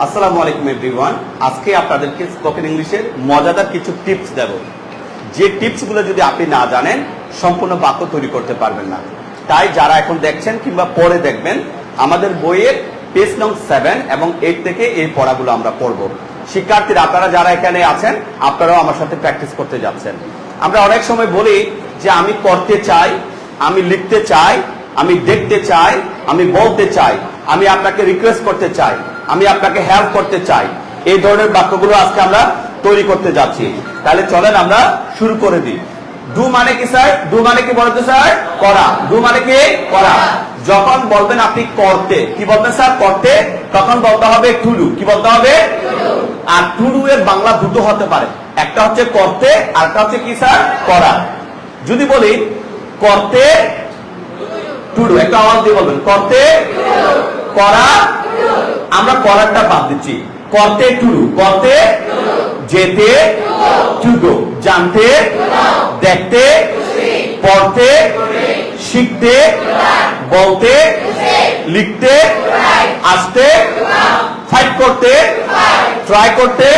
আসসালামু আলাইকুম এভরিওয়ান। আজকে আপনাদেরকে স্পোকেন ইংলিশের মজাদার কিছু টিপস দেব, যে টিপসগুলো যদি আপনি না জানেন সম্পূর্ণ বাক্য তৈরি করতে পারবেন না। তাই যারা এখন দেখছেন কিংবা পরে দেখবেন, আমাদের বইয়ের পেজ নং 7 এবং 8 থেকে এই পড়াগুলো আমরা পড়ব। শিক্ষার্থীরা আপনারা যারা এখানে আছেন, আপনারাও আমার সাথে প্র্যাকটিস করতে যাচ্ছেন। আমরা অনেক সময় বলি যে আমি পড়তে চাই, আমি লিখতে চাই, আমি দেখতে চাই, আমি বলতে চাই, আমি আপনাকে রিকোয়েস্ট করতে চাই, আমি আপনাকে হেল্প করতে চাই। এই ধরনের বাক্যগুলো আজকে আমরা তৈরি করতে যাচ্ছি। তাহলে চলেন আমরা শুরু করে দিই। ডু মানে কি স্যার? ডু মানে কি বলতে স্যার? করা। ডু মানে কি? করা। যখন বলবেন আপনি করতে, কি বলবেন স্যার? করতে, তখন বলতে হবে টু ডু। কি বলতে হবে? আর টু ডু এর বাংলা দুটো হতে পারে, একটা হচ্ছে করতে আর একটা হচ্ছে কি স্যার? করা। যদি বলি করতে টু ডু, একটা আওয়াজ দিয়ে বলবেন করতে, করা। আমরা করারটা বাদ দিচ্ছি। করতে টু ডু, করতে, যেতে টু গো, জানতে, দেখতে, পড়তে, শিখতে, বলতে, লিখতে, আসতে, ফাইট করতে, ট্রাই করতে,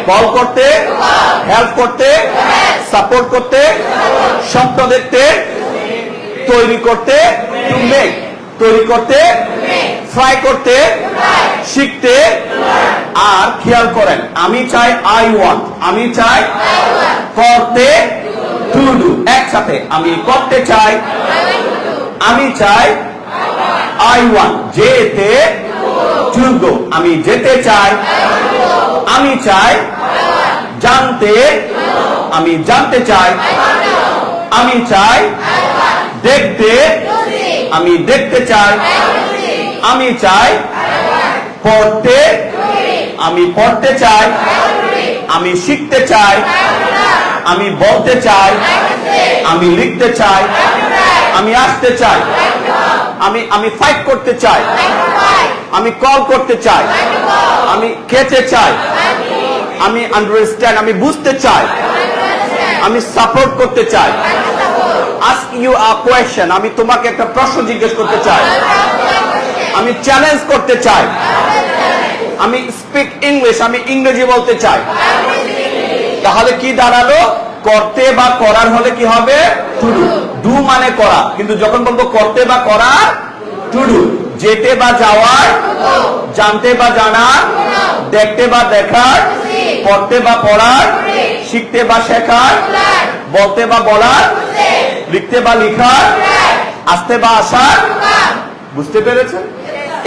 কল করতে, হেল্প করতে, সাপোর্ট করতে, স্বপ্ন দেখতে, তৈরি করতে, টু মেক, তৈরি করতে, ফ্রাই করতে, শিখতে। আর খেয়াল করেন, আমি চাই আই ওয়ান্ট, আমি চাই করতে টু ডু। একসাথে আমি করতে চাই, আমি চাই আই ওয়ান্ট, যেতে টু গো, আমি যেতে চাই, আমি চাই জানতে, আমি জানতে চাই, আমি চাই দেখতে, আমি দেখতে চাই, আমি চাই পড়তে, আমি পড়তে চাই, আমি শিখতে চাই, আমি বলতে চাই, আমি লিখতে চাই, আমি আসতে চাই, আমি ফাইট করতে চাই, আমি কল করতে চাই, আমি খেতে চাই, আমি আন্ডারস্ট্যান্ড, আমি বুঝতে চাই, আমি সাপোর্ট করতে চাই। আস্ক ইউ আ কোয়েশ্চেন, আমি তোমাকে একটা প্রশ্ন জিজ্ঞেস করতে চাই, আমি চ্যালেঞ্জ করতে চাই, আমি স্পিক ইংলিশ, আমি ইংরেজি বলতে চাই। তাহলে কি দাঁড়ালো? করতে বা করার হলে কি হবে? To do. ডু মানে করা, কিন্তু যখন বলবো করতে বা করার, টু ডু। যেতে বা যাওয়ার, জানতে বা জানার, দেখতে বা দেখার, পড়তে বা পড়ার, শিখতে বা শেখার, বলতে বা বলার, লিখতে বা লিখার, আসতে বা আসার। বুঝতে পেরেছেন?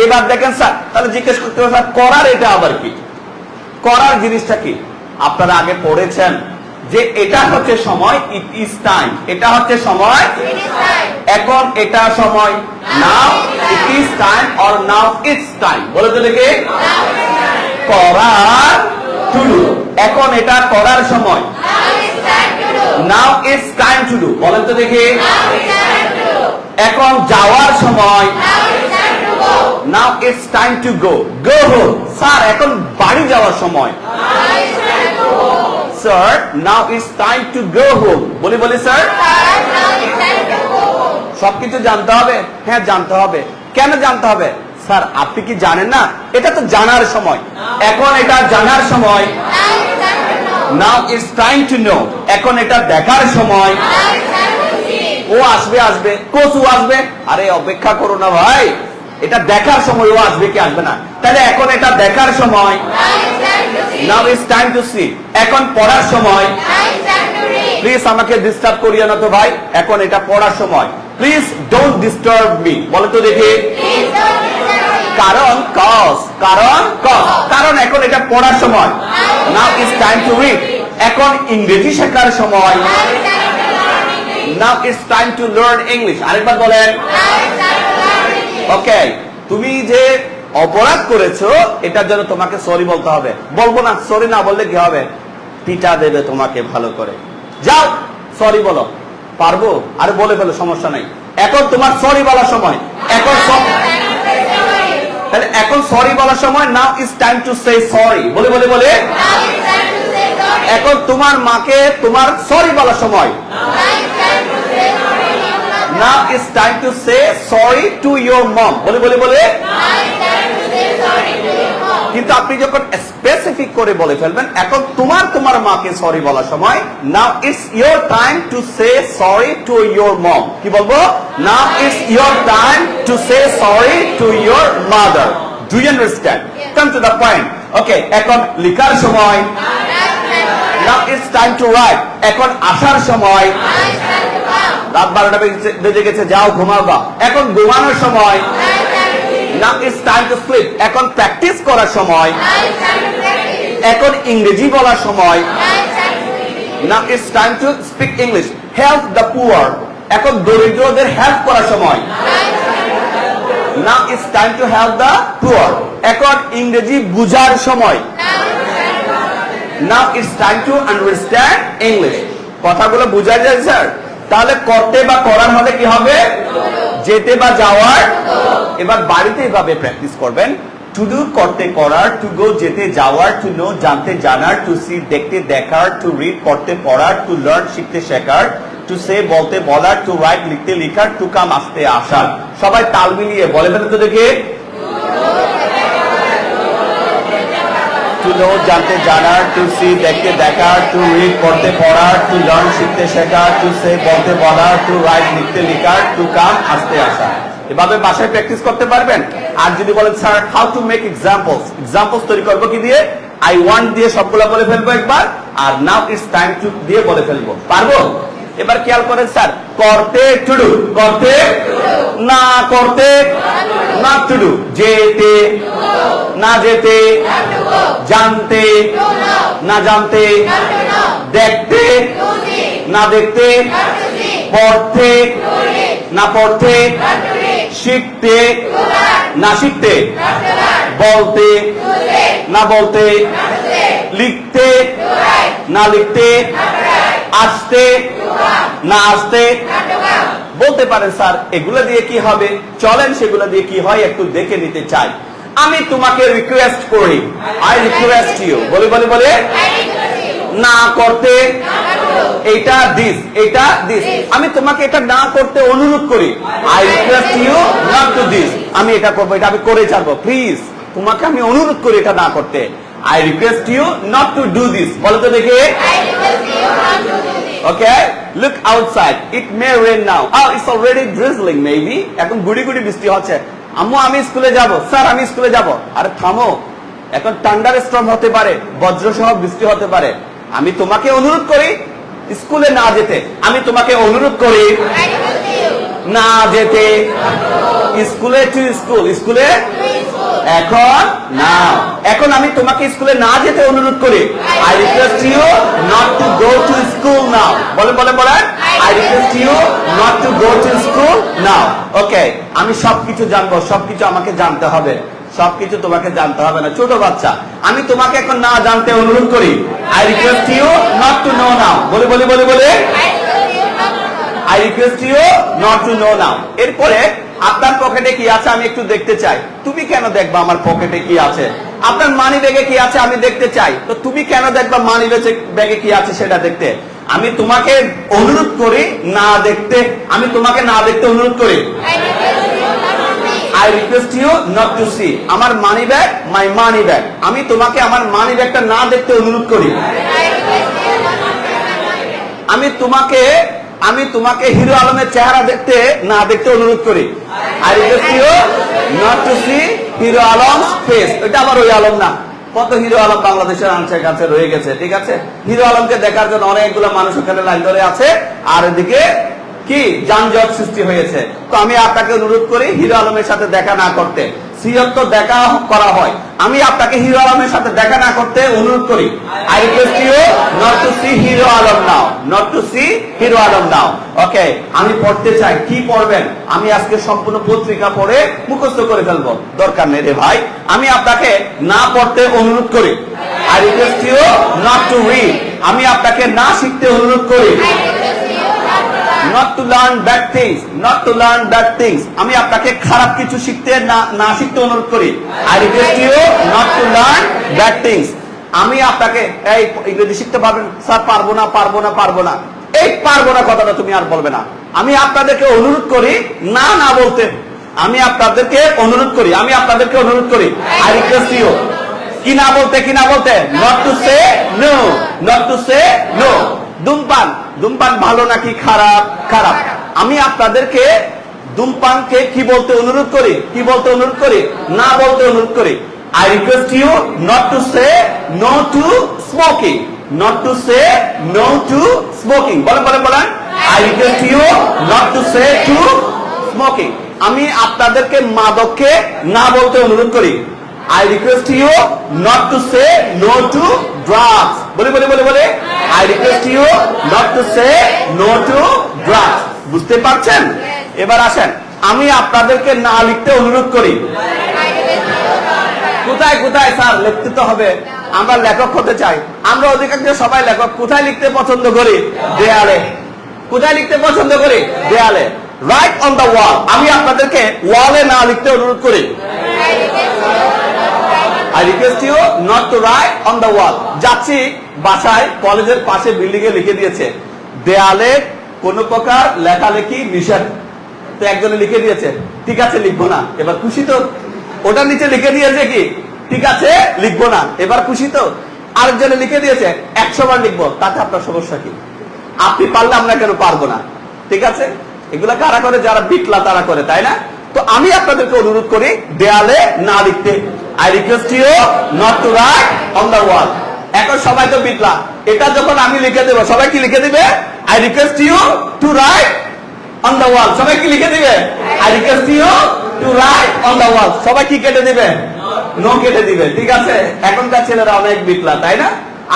এবার দেখেন স্যার, তাহলে জিজ্ঞেস করতে হবে স্যার করার এটা আবার কি? করার জিনিসটা কি? আপনারা আগে পড়েছেন যে এটা হচ্ছে সময়, ইট ইজ টাইম। এটা হচ্ছে সময়, এখন এটা সময়। Now it is time or now it's time. বলে তো দেখে করার টু ডু, এখন এটা করার সময়। Now it's time to do. বলেন তো দেখে এখন যাওয়ার সময়। Now it's time to go. Go home. Sir এখন বাড়ি যাওয়ার সময়। Sir now it's time to go home. বলি স্যার সবকিছু জানতে হবে? হ্যাঁ জানতে হবে। কেন জানতে হবে? স্যার আপনি কি জানেন না? এটা তো জানার সময়, এখন এটা জানার সময়। Now it's time to know, এখন এটা দেখার সময়। ও আসবে, আসবে, কচু আসবে। আরে অপেক্ষা করো না ভাই, এটা দেখার সময়, ও আসবে কি আসবে না। তাহলে এখন এটা দেখার সময়। Now it's time to see, এখন পড়ার সময়। প্লিজ আমাকে ডিস্টার্ব করিও না তো ভাই, এখন এটা পড়ার সময়। Please don't disturb me. বলে তো দেখি কারণ কজ, কারণ এখন এটা পড়ার সময়। Now it's time to read, এখন ইংরেজি শেখার সময়। Now it's time to learn English. আরেকবার বলেন। ওকে, তুমি যে অপরাধ করেছো এটার জন্য তোমাকে সরি বলতে হবে। বলবো না, সরি না বললে কি হবে? পিটা দেবে তোমাকে ভালো করে। যাও সরি বলো। পারবো? আরে বলে ফেলো, সমস্যা নাই। এখন তোমার সরি বলার সময়। এখন তাহলে এখন সরি বলার সময়। Now it's time to say sorry. বলে এখন তোমার মাকে তোমার সরি বলার সময়। Now it's time to say sorry to your mom. বলে কিন্তু আপনি যখন স্পেসিফিক করে বলে ফেলবেন, এখন তোমার মাকে সরি বলার সময়, now it's your time to say sorry to your mom. কি বলবো? Now it's your time to say sorry to your mother. Do you understand? Come to the point. Okay, এখন লিখার সময়, now it's time to write. এখন আসার সময়, রাত 12টা বেজে গেছে, যাও ঘুমাও গা। এখন ঘুমানোর সময়, now it's time to sleep. এখন প্র্যাকটিস করার সময়, এখন ইংরেজি বলার সময়, now it's time to speak English. Help the poor. এখন দরিদ্রদের হেল্প করার সময়, now it's time to help the poor. এখন ইংরেজি বুঝার সময়, now it's time to understand English. কথাগুলো বুঝা যায় স্যার? তাহলে করতে বা করার হলে কি হবে? যেতে বা যাওয়ার। এবার বাড়িতে এভাবে প্র্যাকটিস করবেন। টু ডু করতে করার, টু গো যেতে যাওয়ার, টু নো জানতে জানার, টু সি দেখতে দেখার, টু রিড পড়তে পড়ার, টু লার্ন শিখতে শেখার, টু সে বলতে বলার, টু রাইট লিখতে লেখার, টু কাম আসতে আসার। সবাই তাল মিলিয়ে বলে ফেলেন তো দেখে। টু নো জানতে জানার, টু সি দেখতে দেখার, টু রিড পড়তে পড়ার, টু লার্ন শিখতে শেখার, টু সে বলতে বলার, টু রাইট লিখতে লেখার, টু কাম আসতে আসা। এভাবে বাসায় প্র্যাকটিস করতে পারবেন। আর যদি বলেন sir how to make examples তৈরি করবো কি দিয়ে? আই ওয়ান্ট দিয়ে সবগুলো বলে ফেলবো একবার, আর নাও ইটস টাইম টু দিয়ে বলে ফেলবো। পারবো? এবার খেয়াল করেন স্যার, করতে টু ডু, করতে না করতে নট টু ডু, যেতে না যেতে, জানতে না জানতে, দেখতে না দেখতে, পড়তে না পড়তে, শিখতে না শিখতে, বলতে না বলতে, লিখতে না লিখতে, আসতে না আসতে। বলতে পারেন স্যার এগুলো দিয়ে কি হবে? চলেন সেগুলো দিয়ে কি হয় একটু দেখে নিতে চাই। আমি তোমাকে রিকোয়েস্ট করি, আই রিকোয়েস্ট ইউ। বলে বলে বলে না করতে, এটা দিস, এটা দিস। আমি তোমাকে এটা না করতে অনুরোধ করি, I request you not to this. আমি এটা করবো, এটা আমি করে ছাড়বো, প্লিজ তোমাকে আমি অনুরোধ করি এটা না করতে, I request you not to do this. বলো তো দেখে। Okay, look outside, it may rain now. It's already drizzling maybe. এখন গুড়ি গুড়ি বৃষ্টি হচ্ছে। আম্মু আমি স্কুলে যাব। স্যার আমি স্কুলে যাব। আরে থামো, এখন থান্ডার স্টর্ম হতে পারে, বজ্রসহ বৃষ্টি হতে পারে। আমি তোমাকে অনুরোধ করি স্কুলে না যেতে। আমি তোমাকে অনুরোধ করি না যেতে স্কুলে, টু স্কুল, স্কুলে এখন না। এখন আমি তোমাকে স্কুলে না যেতে অনুরোধ করি, I request you not to go to school now. বলেন বলেন বলেন, I request you not to go to school now. Okay, আমি সবকিছু জানবো, সবকিছু আমাকে জানতে হবে, সবকিছু তোমাকে জানতে হবে না। ছোট বাচ্চা, আমি তোমাকে এখন না জানতে অনুরোধ করি, I request you not to know now. বলে বলে বলে বলে, I request you not to know now. এরপরে আপনার পকেটে কি আছে আমি একটু দেখতে চাই। তুমি কেন দেখবা আমার পকেটে কি আছে? আপনার মানি ব্যাগে কি আছে আমি দেখতে চাই। তো তুমি কেন দেখবা মানি ব্যাগে কি আছে সেটা দেখতে? আমি তোমাকে অনুরোধ করি না দেখতে, আমি তোমাকে না দেখতে অনুরোধ করি, I request you not to see আমার মানি ব্যাগ, মাই মানি ব্যাগ। আমি তোমাকে আমার মানি ব্যাগটা না দেখতে অনুরোধ করি। আমি তোমাকে হিরো আলমের চেহারা দেখতে না দেখতে অনুরোধ করি, I request you not to see Hero Alam's face। এটা আবার ওই আলম না, কত হিরো আলম বাংলাদেশের আনসার কাছে রয়ে গেছে। ঠিক আছে, হিরো আলমকে দেখার জন্য অনেকগুলো মানুষ ওখানে লাইন ধরে আছে, আর এদিকে কি যানজট সৃষ্টি হয়েছে। তো আমি আপনাকে অনুরোধ করি হিরো আলমের সাথে দেখা না করতে। সিয়ত তো দেখা করা হয়, আমি আপনাকে হিরো আলমের সাথে দেখা না করতে অনুরোধ করি, I request you not to see Hero Alam now, not to see Hero Alam now. Okay, আমি পড়তে চাই। কি পড়বেন? আমি আজকে সম্পূর্ণ পত্রিকা পড়ে মুখস্থ করে ফেলবো। দরকার নেই রে ভাই, আমি আপনাকে না পড়তে অনুরোধ করি, I request you not to read. আমি আপনাকে না শিখতে অনুরোধ করি, not to learn bad things, not to learn bad things। আমি আপনাকে খারাপ কিছু শিখতে না শিখতে অনুরোধ করি, I request you not to learn bad things। আমি আপনাকে এই ইংরেজি শিখতে পারবেন? স্যার পারবো না পারবো না পারবো না। এই পারবো না কথাটা তুমি আর বলবে না। আমি আপনাদেরকে অনুরোধ করি না না বলতে। আমি আপনাদেরকে অনুরোধ করি, I request you। কি না বলতে, কি না বলতে, not to say no, not to say no. ধূমপান, ধূমপান ভালো নাকি খারাপ? খারাপ। আমি আপনাদেরকে ধূমপানকে কি বলতে অনুরোধ করি? কি বলতে অনুরোধ করি? না বলতে অনুরোধ করি। I request you not to say no to smoking. Not to say no to smoking. বলেন বলেন বলেন। I request you not to say to smoking. আমি আপনাদেরকে মাদককে না বলতে অনুরোধ করি। I request you not to say no to drugs. বলে বলে বলে বলে। I request you not to say no to drugs. বুঝতে পারছেন? এবার আসেন, আমি আপনাদেরকে না লিখতে অনুরোধ করি। কোথায় কোথায় স্যার লিখতে তো হবে, আমরা লেখক হতে চাই। আমরা অধিকাংশ সবাই লেখক। কোথায় লিখতে পছন্দ করি? দেয়ালে। কোথায় লিখতে পছন্দ করি? দেয়ালে। রাইট অন দ্য ওয়াল। আমি আপনাদেরকে ওয়ালে না লিখতে অনুরোধ করি। I request you not to write on the wall. যাচ্ছি বাসায়, কলেজের পাশে বিল্ডিং এ লিখে দিয়েছে দেয়ালে কোন প্রকার লেখালেখি নিষেধ। তো একজনে লিখে দিয়েছে ঠিক আছে লিখবো না, এবার খুশি তো? ওটার নিচে লিখে দিয়েছে কি ঠিক আছে লিখবো না, এবার খুশি তো? আরেকজনে লিখে দিয়েছে 100 বার লিখবো, তাতে আপনার সমস্যা কি? আপনি পারলে আমরা কেন পারবো না? ঠিক আছে, এগুলা কারা করে? যারা বিটলা তারা করে, তাই না? তো আমি আপনাদেরকে অনুরোধ করি দেয়ালে না লিখতে। I request you not to write on the wall. এখন সবাই তো বিটলা, এটা যখন আমি লিখে দেবো সবাই কি লিখে দিবে? I request you to write on the wall. সবাই কি লিখে দিবে? I request you to write on the wall. সবাই কি কেটে দিবে? নো কেটে দিবে। ঠিক আছে, এখনকার ছেলেরা অনেক বিটলা, তাই না?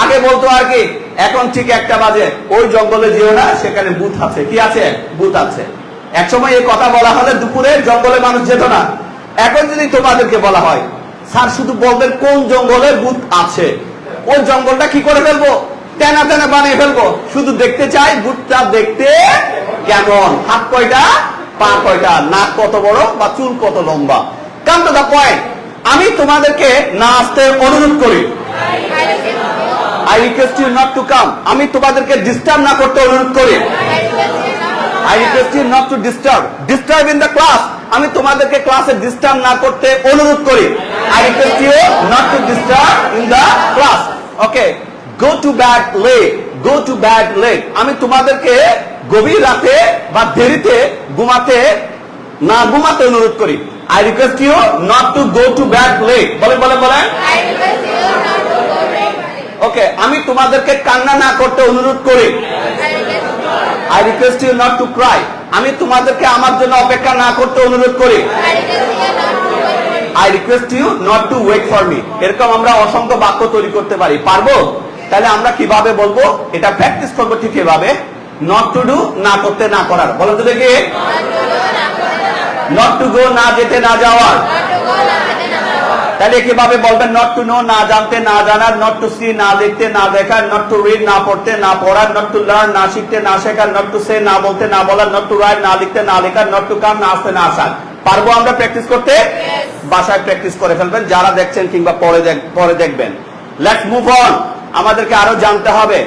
আগে বলতো আর কি, এখন ঠিক 1টা বাজে ওই জঙ্গলে যেও না, সেখানে ভূত আছে। কি আছে? ভূত আছে। একসময় এই কথা বলা হলে দুপুরে জঙ্গলে মানুষ যেত না। এখন যদি তোমাদেরকে বলা হয় স্যার শুধু বলবেন কোন জঙ্গলে ভূত আছে, ওই জঙ্গলটা কি করে ফেলবো? টেনা টেনা বানিয়ে ফেলবো। শুধু দেখতে চাই ভূতটা দেখতে কেমন, হাত কয়টা, পা কয়টা, নাক কত বড় বা চুল কত লম্বা। Come to the point. আমি তোমাদেরকে না আসতে অনুরোধ করি। I request you not to come. আমি তোমাদেরকে ডিস্টার্ব না করতে অনুরোধ করি। I request you not to disturb in the class. আমি তোমাদেরকে ক্লাসে ডিস্টার্ব না করতে অনুরোধ করি। I request you not to disturb in the class. Okay, go to bed late. Go to bed late. আমি তোমাদেরকে গভীর রাতে বা দেরিতে ঘুমাতে না ঘুমাতে অনুরোধ করি। I request you not to go to bed late. বলেন বলেন বলেন। I request you not to go to bed late. Okay, আমি তোমাদেরকে কান্না না করতে অনুরোধ করি। I request you not to cry. আমি তোমাদেরকে আমার জন্য অপেক্ষা না করতে অনুরোধ করি। I request you not to wait for me. এরকম আমরা অসংখ্য বাক্য তৈরি করতে পারি। পারবো? তাহলে আমরা কিভাবে বলবো? এটা প্র্যাকটিস করবো ঠিক এভাবে। Not to do, না করতে না করার। বলো তো দেখি। Not to go, না যেতে না যাওয়ার। তাহলে কিভাবে বলবেন? Not to know, না জানতে না জানার। Not to see, না দেখতে না দেখার। Not to read, না পড়তে না পড়ার। Not to learn, না শিখতে না শেখার। Not to say, না বলতে না বলার। Not to write, না লিখতে না লেখার। Not to come, না আসতে না আসার। পারবো আমরা প্র্যাকটিস করতে? বাসায় প্র্যাকটিস করে ফেলবেন যারা দেখছেন কিংবা পরে দেখবেন। Let's move on. আমাদেরকে আরো জানতে হবে।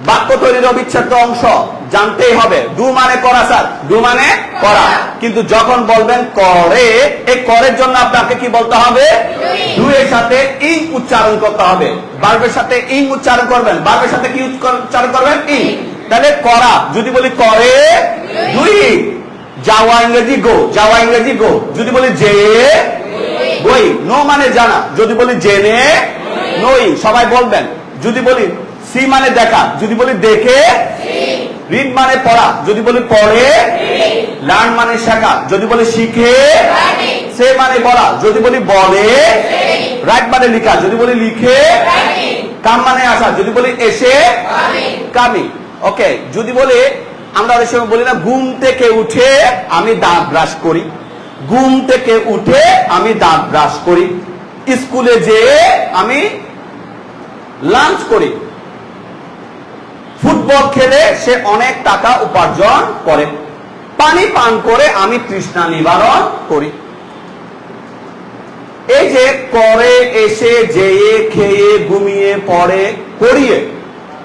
বাক্য তৈরির অবিচ্ছেদ্য অংশ জানতেই হবে। ডু মানে করা স্যার, ডু মানে করা। কিন্তু যখন বলবেন করে, এই করের জন্য আপনাকে কি বলতে হবে? ডু এর সাথে ইং উচ্চারণ করতে হবে। ভার্বের সাথে ইং উচ্চারণ করবেন। ভার্বের সাথে কি উচ্চারণ করবেন? ইং। তাহলে করা, যদি বলি করে, ডুই। যাওয়া ইংরেজি গো, যাওয়া ইংরেজি গো। যদি বলি যে, গই। নো মানে জানা, যদি বলি জেনে, নই। সবাই বলবেন। যদি বলি সি মানে দেখা, যদি বলি দেখে। রিড মানে পড়া, যদি বলি পড়ে। লার্ন মানে শেখা, যদি বলি শিখে। সে মানে বলা, যদি বলি বলে। রাইট মানে লেখা, যদি বলি লিখে। কাম মানে আসা, যদি বলি এসে। কামি। ওকে, যদি বলি আমরা অনেক সময় বলি না ঘুম থেকে উঠে আমি দাঁত ব্রাশ করি। ঘুম থেকে উঠে আমি দাঁত ব্রাশ করি। স্কুলে যেয়ে আমি লাঞ্চ করি। ফুটবল খেলে সে অনেক টাকা উপার্জন করে। পানি পান করে আমি তৃষ্ণা নিবারণ করি। এই যে করে, এসে, যেয়ে, খেয়ে, ঘুমিয়ে, পড়ে, করিয়ে,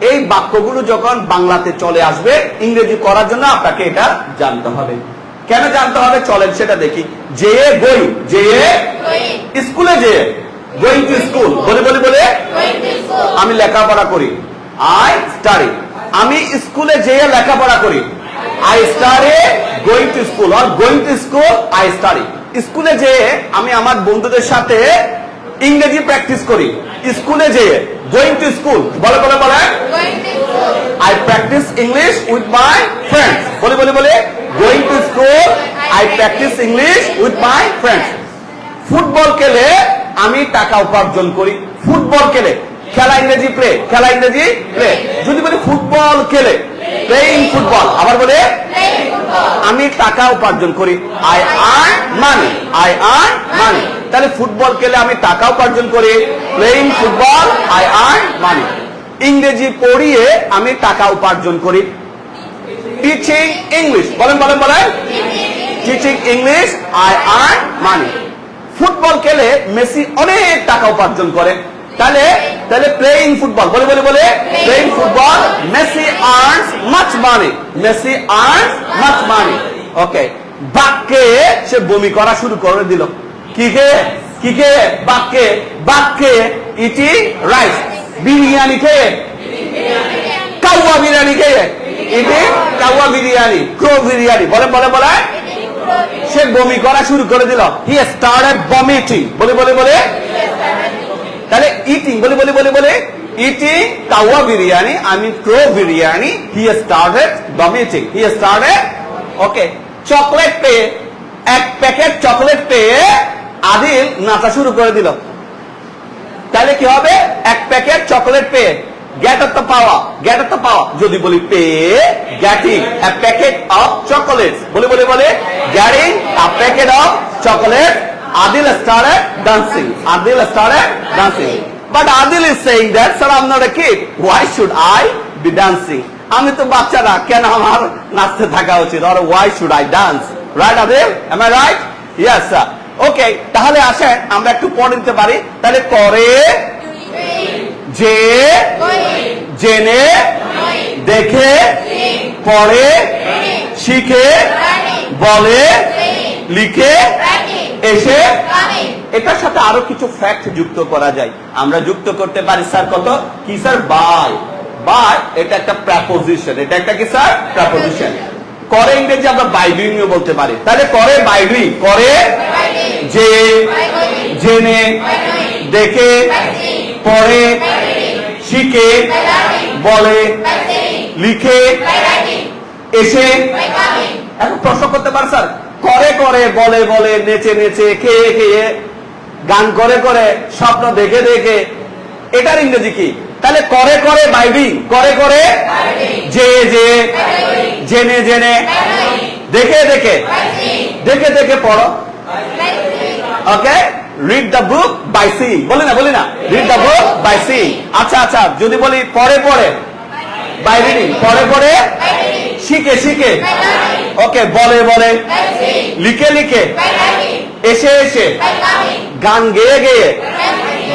এই বাক্যগুলো যখন বাংলাতে চলে আসবে ইংরেজি করার জন্য আপনাকে এটা জানতে হবে। কেন জানতে হবে চলেন সেটা দেখি। যেয়ে গই, যেয়ে স্কুলে যেয়ে, গোয়িং টু স্কুল, বলে বলে বলে আমি লেখাপড়া করি। আই স্টাডি, আমি স্কুলে যেয়ে লেখাপড়া করি। I study going to school, are going to school I study. স্কুলে যেয়ে আমি আমার বন্ধুদের সাথে ইংরেজি প্র্যাকটিস করি। স্কুলে যেয়ে গোয়িং টু স্কুল, বলে বলে বলে I practice English with my friends, বলে বলে বলে going to school I practice English with my friends. Football খেলে আমি টাকা উপার্জন করি। ফুটবল খেলে, খেলা ইংরেজি প্লে, খেলা ইংরেজি প্লে। যদি বলি ফুটবল খেলে, প্লেইং ফুটবল, আবার বলে আমি টাকা উপার্জন করি। I earn money, I earn money. তাহলে ফুটবল খেলে আমি টাকা উপার্জন করি, playing football I earn money. ইংরেজি পড়িয়ে আমি টাকা উপার্জন করি। টিচিং ইংলিশ, বলেন বলেন বলেন teaching English I earn money. Football খেলে মেসি অনেক টাকা উপার্জন করে। তাহলে তাহলে প্লেইং ফুটবল, বলে বলে বলে playing football Messi earns much money, Messi earns much money. Okay, বাক্যে সে বমি করা শুরু করে দিল। কি খেয়ে? কি খেয়ে? বাক্যে, বাক্যে ইটিং রাইস, বিরিয়ানি খেয়ে, কাউয়া বিরিয়ানি খেয়ে, ইটিং কাউয়া বিরিয়ানি, ক্রো বিরিয়ানি, বলে বলে বলে সে বমি করা শুরু করে দিল। হি স্টার্টেড ভমিটিং, বলে বলে বলে তাহলে ইটিং, বলে বলে বলে বলে ইটিং কাওয়া বিরিয়ানি, আমি crow biryani. He started vomiting, he started. Okay, chocolate পেয়ে, এক প্যাকেট চকলেট পেয়ে আদিল নাচা শুরু করে দিল। তাহলে কি হবে? এক প্যাকেট চকলেট পেয়ে, গেট অফ দ্য পাওয়া, গেট অফ দ্য পাওয়া। যদি বলি পেয়ে, getting a packet of chocolates, বলে বলে বলে getting a packet of chocolate. Adil started dancing, Adil started dancing. But Adil is saying that, sir, I'm not a kid, why should I be dancing? আমি তো বাচ্চা না, কেন আমার নাচতে থাকা উচিত? or why should I dance? Right Adil, am I right? Yes sir. Okay, তাহলে আসেন আমরা একটু পড়ে নিতে পারি। তাহলে করে, যে, জেনে, দেখে, পড়ে, শিখে, বলে, লিখে, এসে। এটার সাথে আরো কিছু ফ্যাক্ট যুক্ত করা যায়। আমরা যুক্ত করতে পারি স্যার কত কি স্যার? বাই, বাই এটা একটা প্রেপোজিশন, এটা একটা কি স্যার? প্রেপোজিশন। করে ইংরেজি আমরা বাই ডুইং বলতে পারি। তাহলে করে বাই ডুইং, করে যে, জেনে, দেখে, পড়ে, শিখে, বলে, লিখে, এসে। এখন প্রশ্ন করতে পারে স্যার, করে করে, বলে বলে, নেচে নেচে, খেয়ে খেয়ে, গান করে করে, স্বপ্ন দেখে দেখে, এটার ইংরেজি কি? তাহলে করে করে বাই ডুইং, করে করে, যে যে, জেনে জেনে, দেখে দেখে, দেখে দেখে পড়ো। Okay, read the book by seeing, বলি না বলি না, read the book by seeing. আচ্ছা আচ্ছা, যদি বলি পড়ে পড়ে, বাই রিডিং, পড়ে পড়ে, শিখে শিখে, ওকে, বলে বলে, লিখে লিখে, এসে এসে, গান গেয়ে গেয়ে,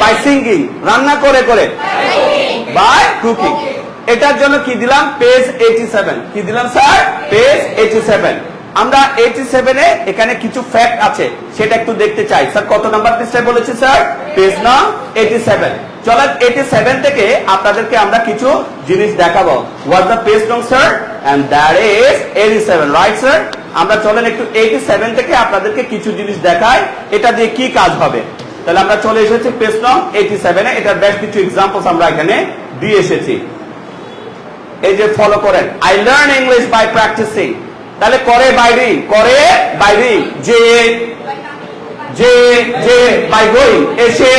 বাই সিঙ্গিং, রান্না করে করে, বাই কুকিং। এটার জন্য কি দিলাম? পেজ 87। কি দিলাম স্যার? পেজ 87। আমরা 87 এ এখানে কিছু ফ্যাক্ট আছে, সেটা একটু দেখতে চাই। স্যার কত নাম্বার পৃষ্ঠায় বলেছি স্যার? পেজ নাম 87। চলেন 87 থেকে আপনাদেরকে আমরা কিছু জিনিস দেখাবো। হোয়াট দ্য পেজ নং sir? And that is 87, right sir? আমরা চলেন একটু 87 থেকে আপনাদেরকে কিছু জিনিস দেখাই, এটা দিয়ে কি কাজ হবে। তাহলে আমরা চলে এসেছি পেজ নং 87 এ। এটার বেশ কিছু এক্সাম্পলস আমরা এখানে দিয়ে এসেছি। এই যে ফলো করেন, I learn English by practising. তাহলে করে বাই ডুইং, করে বাই ডুইং, যে যে যে বাই গোয়িং, এসে,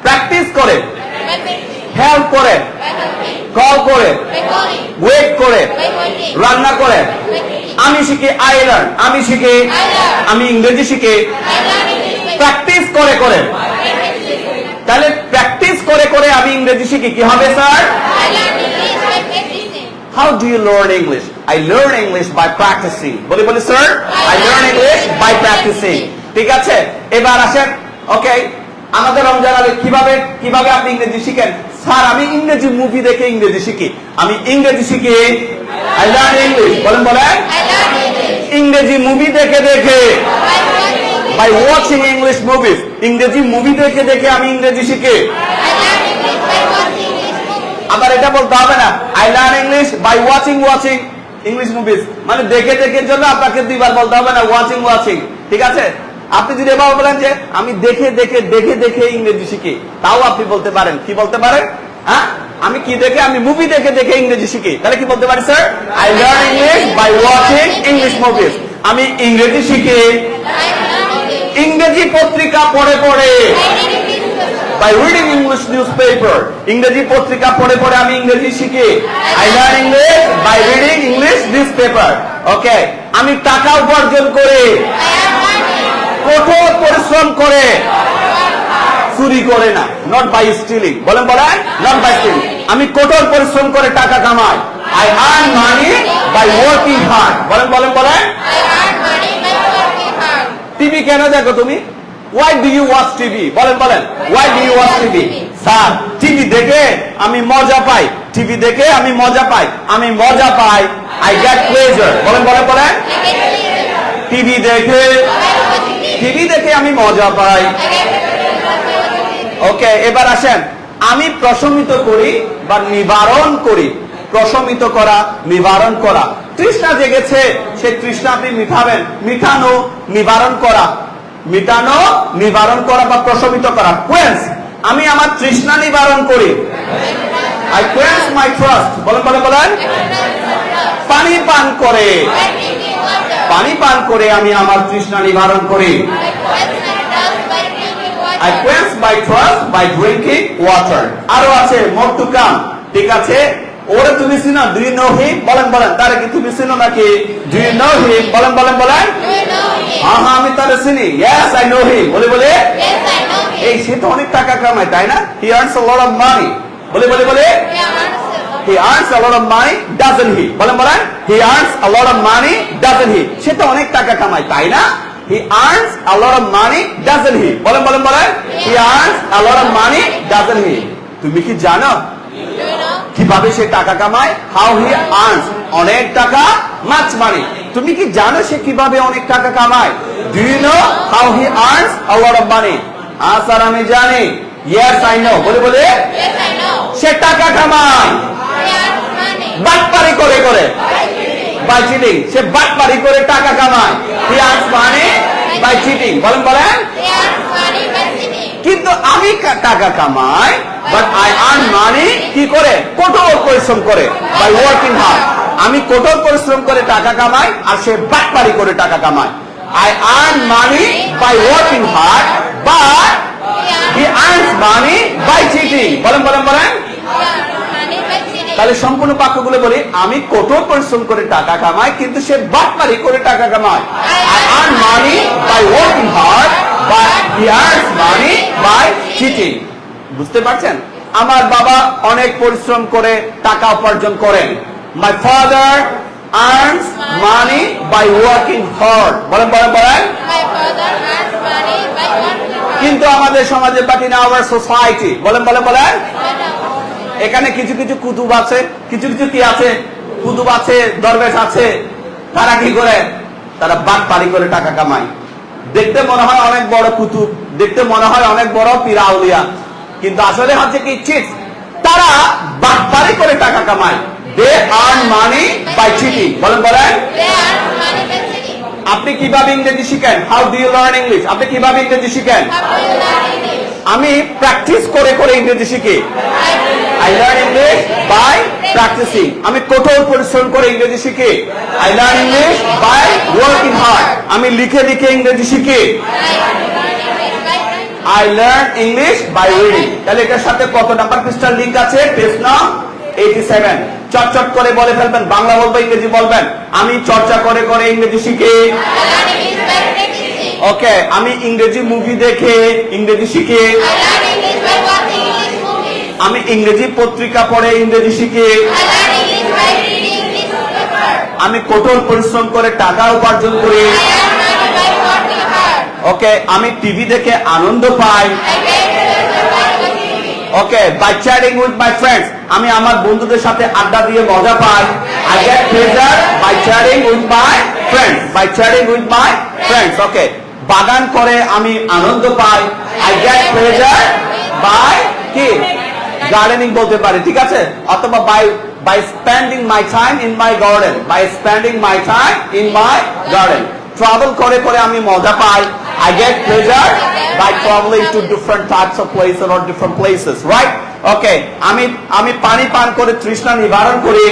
প্র্যাকটিস করে, হেল্প করে, কল করে, ওয়েট করে, রান্না করে। আমি শিখি, আই লার্ন, আমি শিখি, আমি ইংরেজি শিখি, প্র্যাকটিস করে করে। তাহলে প্র্যাকটিস করে করে আমি ইংরেজি শিখি, কি হবে sir? How do you learn English? I learn English by practicing. বলি বলি sir, I learn English by practicing. ঠিক আছে, এবার আসেন। ওকে, আমাদের রমজান আলী কিভাবে কিভাবে আপনি ইংরেজি শিখেন? স্যার আমি ইংরেজি মুভি দেখে ইংরেজি শিখি, আমি ইংরেজি শিখি, I learn English। বলেন বলেন, ইংরেজি মুভি দেখে দেখে, by watching English movies. ইংরেজি মুভি দেখে দেখে আমি ইংরেজি শিখি। আবার এটা বলতে হবে না, I learn English by watching English movies, মানে দেখে দেখে জন্য আপনাকে দুইবার বলতে হবে না, watching, ঠিক আছে? আপনি যদি এভাবে বলেন যে আমি দেখে দেখে ইংরেজি শিখি, তাও আপনি বলতে পারেন। কি বলতে পারেন? হ্যাঁ, আমি কি দেখে? আমি মুভি দেখে ইংরেজি শিখি। তাহলে কি বলতে পারি? Sir, I learn English by watching English movies. আমি ইংরেজি শিখি ইংরেজি পত্রিকা পড়ে, by reading English newspaper. ইংরেজি পত্রিকা পড়ে আমি ইংরেজি শিখি। I learn English by reading English newspaper. ওকে, আমি টাকা উপার্জন করে, কঠোর পরিশ্রম করে, চুরি করে না, not by stealing. বলেন, not by stealing. আমি কঠোর পরিশ্রম করে টাকা কামাই। I earn money by working hard. বলেন। I earn money by working hard. TV কেন দেখো তুমি? Why do you watch TV? বলেন। Why do you watch TV? Sir, TV দেখে আমি মজা পাই। আমি মজা পাই। I get pleasure. বলেন। টিভি দেখে আমি মজা পাই। ওকে, এবার আসেন, আমি প্রশমিত করি বা নিবারণ করি। প্রশমিত করা, নিবারণ করা। তৃষ্ণা জেগেছে, সে তৃষ্ণা আপনি মিটাবেন। মিটানো, নিবারণ করা বা প্রশমিত করা। quench, আমি আমার তৃষ্ণা নিবারণ করি। I quench my thirst. বলেন। পানি পান করে আমি আমার তৃষ্ণা নিবারণ করি। I quench my thirst by drinking water. আরো আছে, more to come, ঠিক আছে? ওরে তুমি চিনো? Do you know him? বলেন। তারে কি তুমি চিনো নাকি? Do you know him? বলেন। হ্যাঁ, আমি তারে চিনি। Yes, I know him. বলে। এই সে তো অনেক টাকা কামায়, তাই না? He earns a lot of money. বলে। He earns a lot of money, doesn't he? বলেন। He earns a lot of money, doesn't he? সে তো অনেক টাকা কামায়, তাই না? He earns a lot of money, doesn't he? বলেন। He earns a lot of money, doesn't he? তুমি কি জানো কিভাবে সে টাকা কামায়? How he earns অনেক টাকা, much money. তুমি কি জানো সে কিভাবে অনেক টাকা কামায়? Do you know how he earns a lot of money? Sir, আমি জানি। Yes, I know. বলে। Yes, I know. সে টাকা কামায় বাটপারি করে, by cheating. সে বাটপারি করে টাকা কামায়। He earns money by cheating. বলেন। He earns money by cheating. কিন্তু আমি টাকা কামাই, but I earn money কি করে? কঠোর পরিশ্রম করে, by working hard. আমি কঠোর পরিশ্রম করে টাকা কামাই, আর সে বাটপারি করে টাকা কামায়। I earn money by working hard, but he earns money by cheating. বলেন। তাহলে সম্পূর্ণ বাক্যগুলো বলি, আমি কঠোর পরিশ্রম করে টাকা কামাই, কিন্তু সে বাটপারি করে টাকা কামায়। I earn money by working hard, but he earns money by cheating. বুঝতে পারছেন? আমার বাবা অনেক পরিশ্রম করে টাকা উপার্জন করেন। My father earns money by working hard. বলেন। My father earns money by working hard. কিন্তু আমাদের সমাজে, বাট ইন আওয়ার সোসাইটি, বলেন। এখানে কিছু কুতুব আছে, কিছু কি আছে? কুতুব আছে, দরবেশ আছে। তারা কি করে? তারা বাটপারি করে টাকা কামায়। দেখতে মনে হয় অনেক বড় কুতুব, দেখতে মনে হয় অনেক বড় পীর আউলিয়া, কিন্তু আসলে হচ্ছে কি? চিট। তারা বাটপারি করে টাকা কামায়। They earn money by cheating. বলেন। They earn money by cheating. আপনি কিভাবে ইংরেজি শিখেন? How do you learn English? আপনি কিভাবে ইংরেজি শিখেন? How do you learn English? আমি প্র্যাকটিস করে ইংরেজি শিখি। I learn English by practicing. আমি কঠোর পরিশ্রম করে ইংরেজি শিখি। I learn English by working hard. আমি লিখে ইংরেজি শিখি। I learn English by reading. তাহলে এটার সাথে কত নাম্বার পৃষ্ঠার লিংক আছে? Page number 87. চটচট করে বলে ফেলবেন, বাংলা বলবেন, ইংরেজি বলবেন। আমি চর্চা করে ইংরেজি শিখি। ওকে, আমি ইংরেজি মুভি দেখে ইংরেজি শিখি। আমি ইংরেজি পত্রিকা পড়ে ইংরেজি শিখি। আমি কঠোর পরিশ্রম করে টাকা উপার্জন করি। ওকে, আমি টিভি দেখে আনন্দ পাই। Okay, by chatting with my friends, আমি আমার বন্ধুদের সাথে আড্ডা দিয়ে মজা পাই। I get pleasure by chatting with my friends. By chatting with my friends. Okay. বাগান করে আমি আনন্দ পাই, আই গেট প্লেজার বাই কি গার্ডেনিং বলতে পারি, ঠিক আছে? অথবা by spending my time in my garden, by spending my time in my garden. Travel করে করে আমি মজা পাই, I get pleasure by travelling to different types of places or different places, right? Okay, আমি পানি পান করে তৃষ্ণা নিবারণ করি।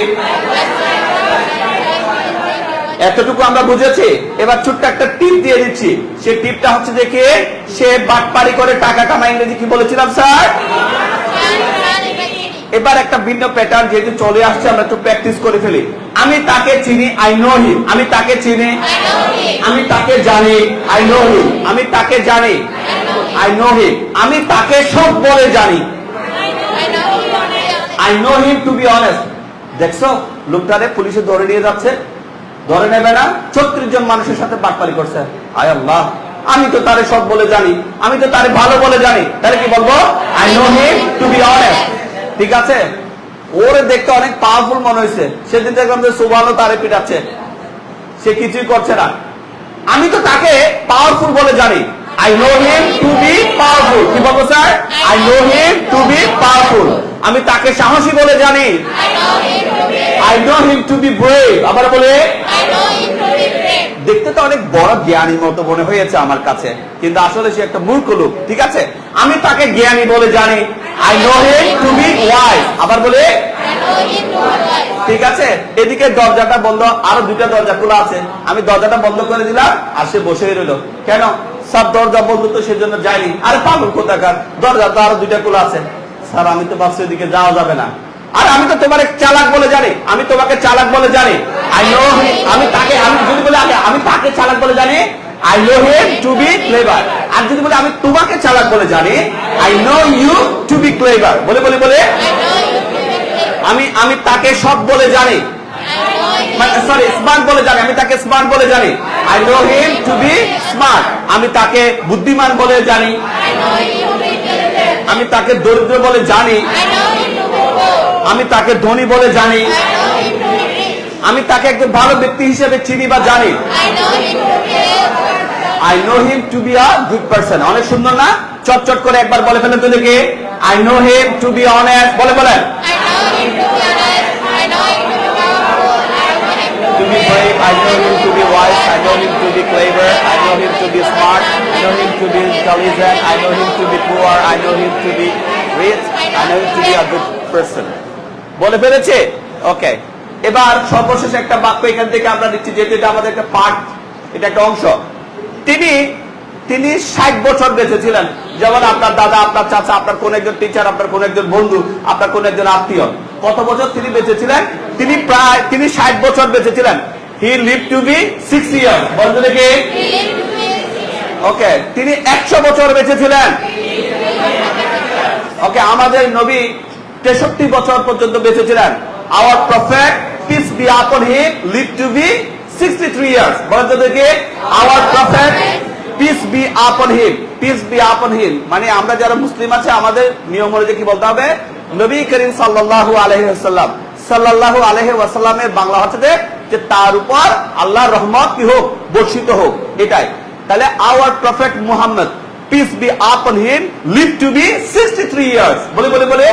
এতটুকু আমরা বুঝেছি। এবার ছোট্ট একটা টিপ দিয়ে দিচ্ছি, সেই টিপটা হচ্ছে যে কি, সে বাটপারি করে টাকা কামায়, ইংরেজি কি বলেছিলাম স্যার? এবার একটা ভিন্ন প্যাটার্ন যেহেতু চলে আসছে, আমরা একটু প্র্যাকটিস করে ফেলি। আমি তাকে চিনি, আই নো হিম। আমি তাকে চিনি, আমি তাকে জানি, আই নো হিম। আমি তাকে জানি, আই নো হিম। আমি তাকে সব বলে জানি, I know him to be honest. দেখছো লোকটারে পুলিশে ধরে নিয়ে যাচ্ছে, ধরে নেবে না, 36 জন মানুষের সাথে বাটপারি করছে। আয় আল্লাহ, আমি তো তারে সব বলে জানি, আমি তো তারে ভালো বলে জানি, তাহলে কি বলবো? I know him to be honest, ঠিক আছে? ওরে দেখতে অনেক পাওয়ারফুল মনে হয়েছে, সেদিন দেখলাম যে সুবহানাল্লাহ তারে পিটাচ্ছে, সে কিছুই করছে না। আমি তো তাকে পাওয়ারফুল বলে জানি, I know him to B powerful. কি বলবো sir? I know him to B powerful. আমি তাকে সাহসী বলে জানি, I know him to B brave. আবার বলে, দেখতে তো অনেক বড় জ্ঞানী মতো মনে হয়েছে আমার কাছে, কিন্তু আসলে সে একটা মূর্খ লোক, ঠিক আছে? আমি তাকে জ্ঞানী বলে জানি, I know him to B wise. আবার বলে, ঠিক আছে? এদিকে দরজাটা বন্ধ, আরো 2টা দরজা খোলা আছে, আমি দরজাটা বন্ধ করে দিলাম, আর সে বসে রইল। কেন? সব দরজা বন্ধ তো সেজন্য যায়নি। আরে পাগল কোথাকার, দরজা তো আরো 2টা খোলা আছে। স্যার আমি তো ভাবছি ওদিকে যাওয়া যাবে না। আর আমি তো তোমার চালাক বলে জানি, আমি তোমাকে চালাক বলে জানি, আই নো। আমি তাকে, আমি যদি বলি আমি তাকে চালাক বলে জানি, I know him to be clever. আর যদি বলি আমি তোমাকে চালাক বলে জানি, I know you to be clever. বলে বলে বলে আমি তাকে সব বলে জানি, সরি স্মার্ট বলে জানি, আমি তাকে স্মার্ট বলে জানি, I know him to be smart. আমি তাকে বুদ্ধিমান বলে জানি, আমি তাকে দরিদ্র বলে জানি, আমি তাকে ধনী বলে জানি, আমি তাকে একজন ভালো ব্যক্তি হিসেবে চিনি বা জানি, I know him to be a good person. অনেক সুন্দর না? চটচট করে একবার বলে ফেলেন তো দেখে, I know him to be honest. বলে বলেন, to be brave, I know him to be wise, I know him to be clever, I know him to be smart, I know him to be intelligent, I know him to be poor, I know him to be rich, I know him to be a good person. বলে ফেলেছে? ওকে, এবার সর্বশেষ একটা বাক্য এখান থেকে আমরা নিচ্ছি, যেহেতু এটা আমাদের একটা পার্ট, এটা একটা অংশ। তিনি 60 বছর বেঁচে ছিলেন। যেমন আপনার দাদা, আপনার চাচা, আপনার কোন একজন টিচার, আপনার কোন একজন বন্ধু, আপনার কোন একজন আত্মীয়। কত বছর তিনি বেঁচে ছিলেন? তিনি 60 বছর বেঁচে ছিলেন। He live to B 60 years. বলতে দেখি, ওকে, তিনি 100 বছর বেঁচে ছিলেন। ওকে, আমাদের নবী 63 বছর পর্যন্ত বেঁচে ছিলেন। Hour prophet peace be upon him live to be 63 years. বলতে দেখি, hour prophet peace be upon him, piece be upon হিম মানে আমরা যারা মুসলিম আছে আমাদের নিয়ম অনুযায়ী কি বলতে হবে? নবী করিম সাল্লাল্লাহু আলাইহি ওয়াসাল্লাম, সাল্লাল্লাহু আলাইহি ওয়াসাল্লামের বাংলা হচ্ছে যে তার উপর আল্লাহর রহমত কি হোক, বর্ষিত হোক, এটাই। তাহলে our prophet Muhammad peace be upon him live to be 63 years. বলে বলে বলে,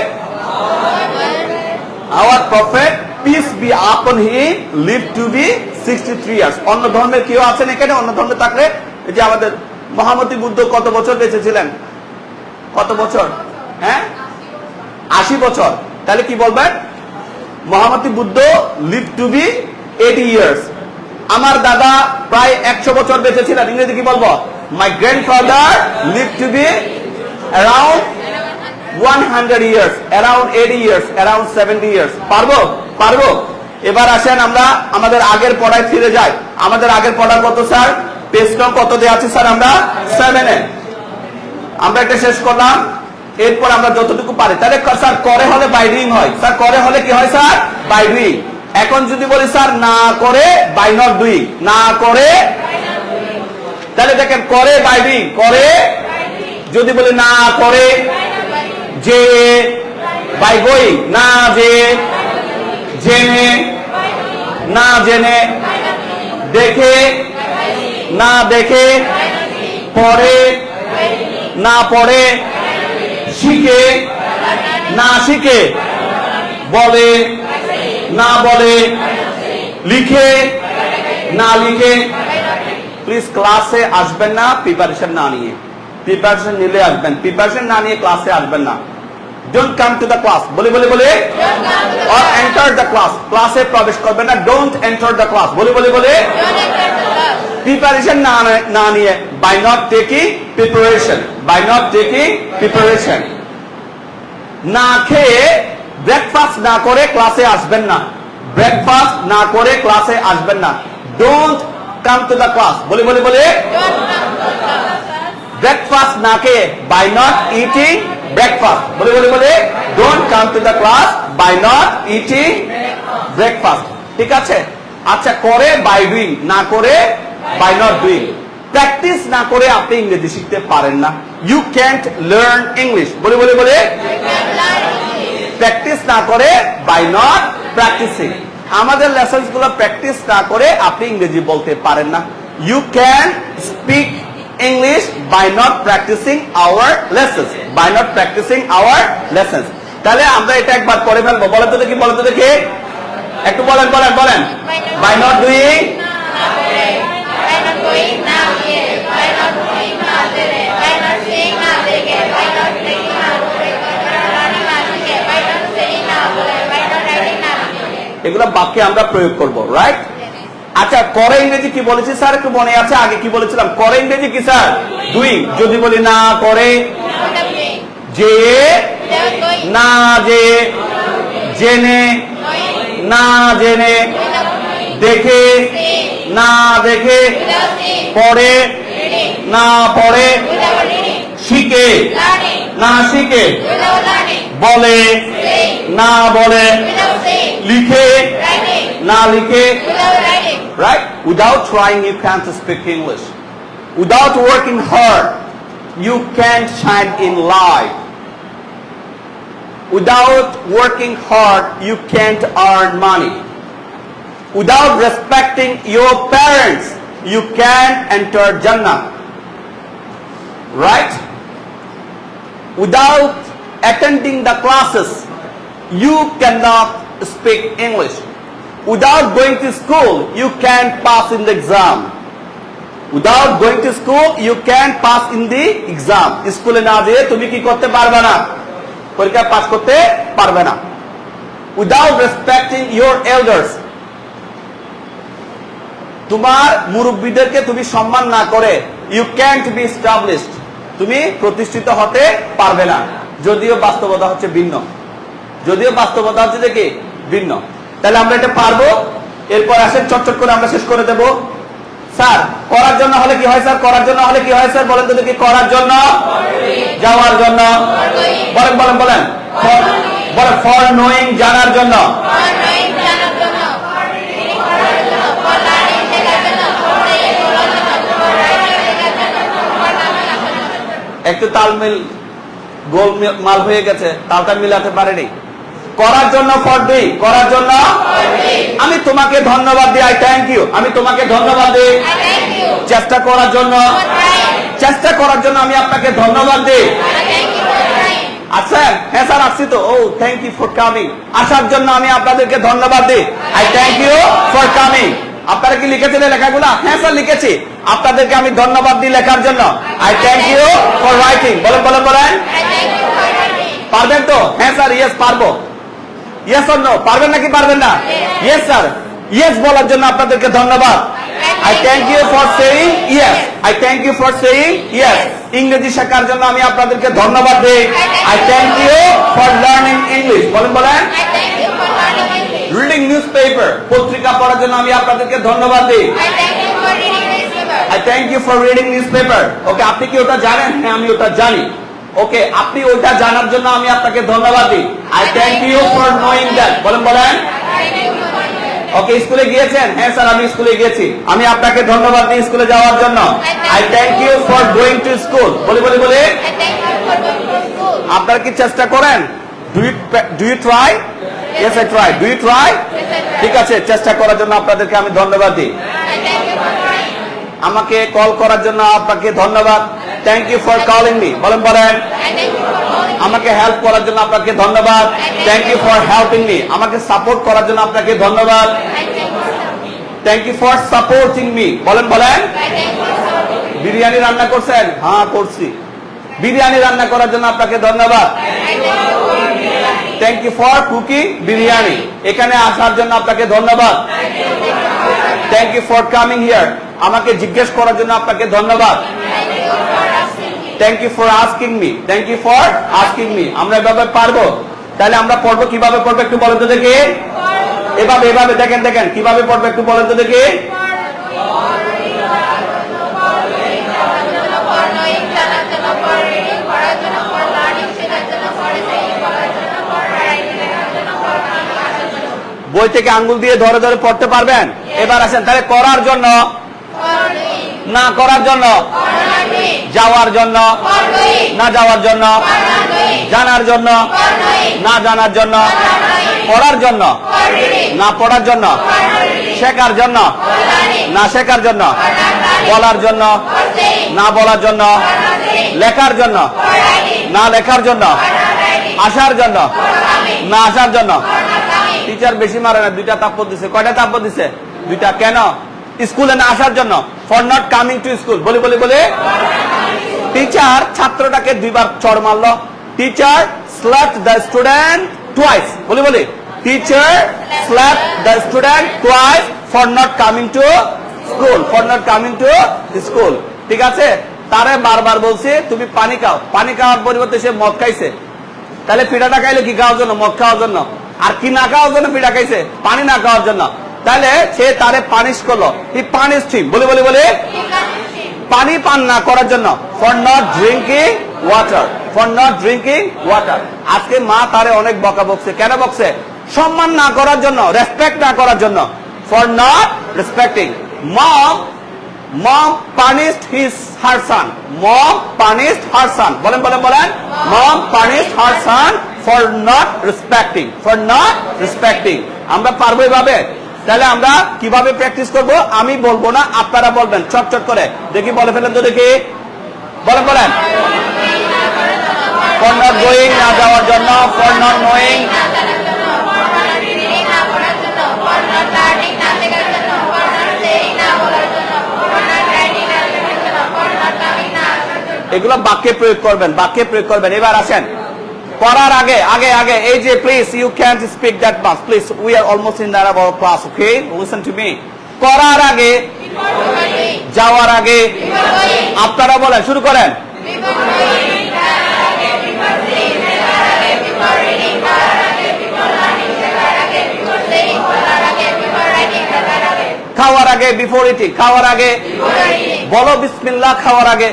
our prophet peace be upon him live to be 63 years. অন্য ধর্মের কেউ আছেন এখানে? অন্য ধর্মে থাকলে, এই যে আমাদের মহামতি বুদ্ধ কত বছর বেঁচে ছিলেন? কত বছর? হ্যাঁ, 80 বছর। তাহলে কি বলবেন? মহামতি Buddha live to be 80 years. আমার দাদা প্রায় 100 বছর বেঁচে ছিলেন। ইংরেজি কি বলবো? My grandfather live to be around 100 years, around 80 years, around 70 years. পারবো? পারবো। এবার আসেন আমরা আমাদের আগের পড়ায় ফিরে যাই। আমাদের আগের পড়া কত স্যার? পেজ নং কত দেওয়া আছে স্যার? আমরা 7-এ। আমরা এটা শেষ করলাম। এরপর আমরা যতটুকু পারি, তাহলে স্যার করে হলে বাই ডুইং হয়। স্যার করে হলে কি হয় স্যার? By doing. এখন যদি বলি স্যার না করে, বাই নট ডুইং। না করে, তাহলে দেখেন করে বাই ডুইং, করে। যদি বলি না করে, যে বাই গোয়িং, না যে, জেনে, না জেনে, দেখে, না দেখে, পড়ে না পড়ে, শিখে না শিখে, বলে না বলে, লিখে না লিখে। প্লিজ ক্লাসে আসবেন না প্রিপারেশন না নিয়ে। প্রিপারেশন নিলে আসবেন, প্রিপারেশন না নিয়ে ক্লাসে আসবেন না। Don't come to the class, বলে বলে বলে, অর এন্টার দ্য ক্লাস, ক্লাসে প্রবেশ করবেন না। ডোন্ট এন্টার দ্য ক্লাস, বলে বলে বলে। প্রিপারেশন না নিয়ে, by not taking preparation, by not taking preparation. না খেয়ে, ব্রেকফাস্ট না করে ক্লাসে আসবেন না। ব্রেকফাস্ট না করে ক্লাসে আসবেন না। Don't come to the class, বলে বলে বলে। ব্রেকফাস্ট না খেয়ে, বাই নট ইটিং ব্রেকফাস্ট, বলে বলে বলে। Don't come to the class by not eating breakfast. ঠিক আছে? আচ্ছা, করে বাই ডুইং, না করে বাই নট ডুইং। প্র্যাকটিস না করে আপনি ইংরেজি শিখতে পারেন না। ইউ ক্যান্ট লার্ন ইংলিশ, বলে বলে বলে। প্র্যাকটিস না করে বাই নট প্র্যাকটিসিং। আমাদের লেসনস গুলো প্র্যাকটিস না করে আপনি ইংরেজি বলতে পারেন না। You can speak English by not practising our lessons, by not practising our lessons. তাহলে আমরা এটা একবার করে ফেলবো। বলেন তো দেখি, বলেন তো দেখি, একটু বলেন বলেন বলেন। বাই নট ডুইং, এগুলো বাক্যে আমরা প্রয়োগ করব, রাইট? আচ্ছা, করে ইংরেজি কি বলেছি স্যার? একটু মনে আছে আগে কি বলেছিলাম? করে ইংরেজি কি স্যার? ডুইং। যদি বলি না করে, যে না যে, জেনে না জেনে, দেখে না দেখে, পড়ে না পড়ে, শিখে না শিখে, বলে না বলে, লিখে না লিখে। Right? Without trying, you can't speak English. Without working hard, you can't shine in life. Without working hard, you can't earn money. Without respecting your parents, you can't enter Jannah. Right? Without attending the classes, you cannot speak English. Without going to school, you can't pass in the exam. Without going to school, you can't pass in the exam. স্কুলে না যেয়ে তুমি কি করতে পারবে না? পরীক্ষা pass করতে পারবে না। Without respecting your elders, তোমার মুরব্বিদেরকে তুমি সম্মান না করে, you can't be established. তুমি প্রতিষ্ঠিত হতে পারবে না। যদিও বাস্তবতা হচ্ছে ভিন্ন, যদিও বাস্তবতা হচ্ছে যে কি ভিন্ন। তাহলে আমরা এটা পারবো। এরপর আসেন চটচট করে আমরা শেষ করে দেব। স্যার, করার জন্য হলে কি হয় স্যার? করার জন্য হলে কি হয় স্যার? বলেন তো দেখি। করার জন্য, যাওয়ার জন্য, বলেন বলেন বলেন বলেন। ফর নোয়িং, জানার জন্য। একটু তালমিল গোলমাল হয়ে গেছে, তালটা মিলাতে পারেনি। করার জন্য ফর ডুইং, করার জন্য। আমি তোমাকে ধন্যবাদ দিই, আই থ্যাংক ইউ। আমি তোমাকে ধন্যবাদ দিই। চেষ্টা করার জন্য, চেষ্টা করার জন্য আমি আপনাকে ধন্যবাদ দিই। আচ্ছা, হ্যাঁ স্যার আসছি তো। Oh thank you for coming. আসার জন্য আমি আপনাদেরকে ধন্যবাদ দিই, I thank you for coming. আপনারা কি লিখেছেন এই লেখাগুলো? হ্যাঁ স্যার লিখেছি। আপনাদেরকে আমি ধন্যবাদ দিই লেখার জন্য, I thank you for writing. বলেন বলেন বলেন। পারবেন তো? হ্যাঁ স্যার, ইয়েস পারবো। Yes or no? পারবেন নাকি পারবেন না? Yes sir. ইয়েস বলার জন্য আপনাদেরকে ধন্যবাদ, I thank you for saying yes. I thank you for saying yes. ইংরেজি শেখার জন্য আমি আপনাদেরকে ধন্যবাদ দিই, I thank you for learning English. বলেন বলেন। রিডিং নিউজ পেপার, পত্রিকা পড়ার জন্য আমি আপনাদেরকে ধন্যবাদ দিই, I thank you for reading news paper. Okay, আপনি কি ওটা জানেন? হ্যাঁ আমি ওটা জানি। ওকে, আপনি ওইটা জানার জন্য আমি আপনাকে ধন্যবাদ দিই, I thank you for knowing that. বলেন বলেন। ওকে, স্কুলে গিয়েছেন? হ্যাঁ স্যার আমি স্কুলে গিয়েছি। আমি আপনাকে ধন্যবাদ দিই স্কুলে যাওয়ার জন্য, I thank you for going to school. বলে বলে বলে। আপনারা কি চেষ্টা করেন? Do you try? Yes I try. Do you try? ঠিক আছে, চেষ্টা করার জন্য আপনাদেরকে আমি ধন্যবাদ দিই। আমাকে কল করার জন্য আপনাকে ধন্যবাদ। Thank you for calling me. বলেন বলেন। I thank you for calling. আমাকে হেল্প করার জন্য আপনাকে ধন্যবাদ। Thank you for helping me. আমাকে সাপোর্ট করার জন্য আপনাকে ধন্যবাদ। I thank you for helping. Thank you for supporting me. বলেন বলেন। I thank you for supporting. Biryani রান্না করছেন? হ্যাঁ করছি। বিরিয়ানি রান্না করার জন্য আপনাকে ধন্যবাদ। I thank you for cooking. Thank you for cooking biryani. এখানে আসার জন্য আপনাকে ধন্যবাদ। Thank you for coming here. আমাকে জিজ্ঞেস করার জন্য আপনাকে ধন্যবাদ। Thank you for asking me. Thank you for asking me. Thank you for asking me. আমরা এভাবে পারবো? তাহলে আমরা পড়বো কিভাবে পড়বো একটু বলেন তো দেখি। এভাবে এভাবে দেখেন দেখেন কিভাবে পড়বো একটু বলেন তো দেখি। বই থেকে আঙ্গুল দিয়ে ধরে ধরে পড়তে পারবেন? এবার আসেন তাহলে করার জন্য, না করার জন্য, যাওয়ার জন্য, না যাওয়ার জন্য, জানার জন্য, না জানার জন্য, পড়ার জন্য, না পড়ার জন্য, শেখার জন্য, না শেখার জন্য, বলার জন্য, না বলার জন্য, লেখার জন্য, না লেখার জন্য, আসার জন্য, না আসার জন্য। টিচার বেশি মারে না, দুইটা তাপ্পর দিছে। কয়টা তাপ্পর দিছে? দুইটা। কেন? স্কুলে না আসার জন্য, for not coming to school. বলি বলি বলি। টিচার ছাত্রটাকে দুইবার চড় মারলো। Teacher slapped the student twice. বলি বলি। Teacher slapped the student twice for not coming to school. For not coming to school. ঠিক আছে? তারে বারবার বলছে তুমি পানি খাও। পানি খাওয়ার পরিবর্তে সে মদ খাইছে। তাহলে পিঠাটা খাইলে কি খাওয়ার জন্য? মদ খাওয়ার জন্য। আর কি না খাওয়ার জন্য পিঠা খাইছে? পানি না খাওয়ার জন্য। তাহলে সে তারে পানিশ করলো। হি পানিশড হিম। বলি বলি বলি। পানি পান না করার জন্য, for not drinking water. For not drinking water. আজকে মা তারে অনেক বকা বকছে। কেন বকছে? সম্মান না করার জন্য, রেসপেক্ট না করার জন্য, for not respecting. Mom punished her son. Mom punished her son. বলেন বলেন বলেন। Mom punished her son for not respecting. For not respecting. আমরা পারবো এভাবে? তাহলে আমরা কিভাবে প্র্যাকটিস করব? আমি বলবো না, আপনারা বলবেন চটচট করে। দেখি বলে ফেলেন তো দেখি। বলেন বলেন। ফর নট গোয়িং, না যাওয়ার জন্য, ফর নট নোয়িং, এগুলো বাক্যে প্রয়োগ করবেন, বাক্যে প্রয়োগ করবেন। এবার আসেন করার আগে আগে আগে এই যে please you can't speak that much, please we are almost in the our class, okay listen to me. করার আগে, যাওয়ার আগে, আপনারা বলেন, শুরু করেন। খাওয়ার আগে, বিফোর ইটিং। খাওয়ার আগে বলো বিসমিল্লাহ। খাওয়ার আগে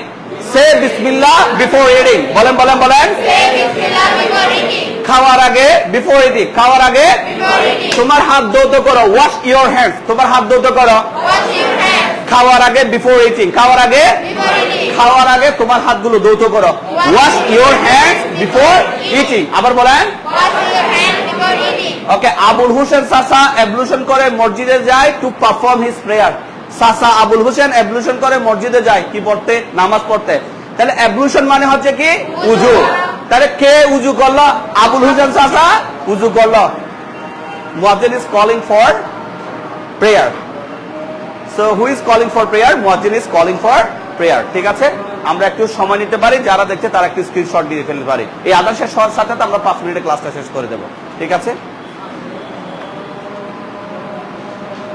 সে বিসমিল্লাহ বিফোর ইটিং। বলেন বলেন বলেন। খাওয়ার আগে, বিফোর ইটিং। খাওয়ার আগে তোমার হাত ধৌত করো, ওয়াশ ইউর হ্যান্ডস। তোমার হাত ধৌত করো। খাওয়ার আগে, বিফোর ইটিং। খাওয়ার আগে, খাওয়ার আগে তোমার হাতগুলো ধৌত করো, wash your hands before eating. আবার বলেন। ওকে। আবুল হোসেন চাচা অ্যাবলুশন করে মসজিদে যায় টু পারফর্ম হিজ প্রেয়ার। চাচা আবুল হোসেন অ্যাবলুশন করে মসজিদে যায় কি পড়তে? নামাজ পড়তে। তাহলে অ্যাবলুশন মানে হচ্ছে কি? উজু। তাহলে কে উজু করলো? আবুল হোসেন চাচা উজু করলো। মুয়াজ্জিন is calling for prayer. So who is calling for prayer? মুয়াজ্জিন ইজ কলিং ফর প্রেয়ার। ঠিক আছে? আমরা একটু সময় নিতে পারি, যারা দেখছে তারা একটু স্ক্রিনশট দিয়ে ফেলতে পারি। এই আদার্সের সাথে আমরা 5 মিনিটে ক্লাসটা শেষ করে দেবো। ঠিক আছে?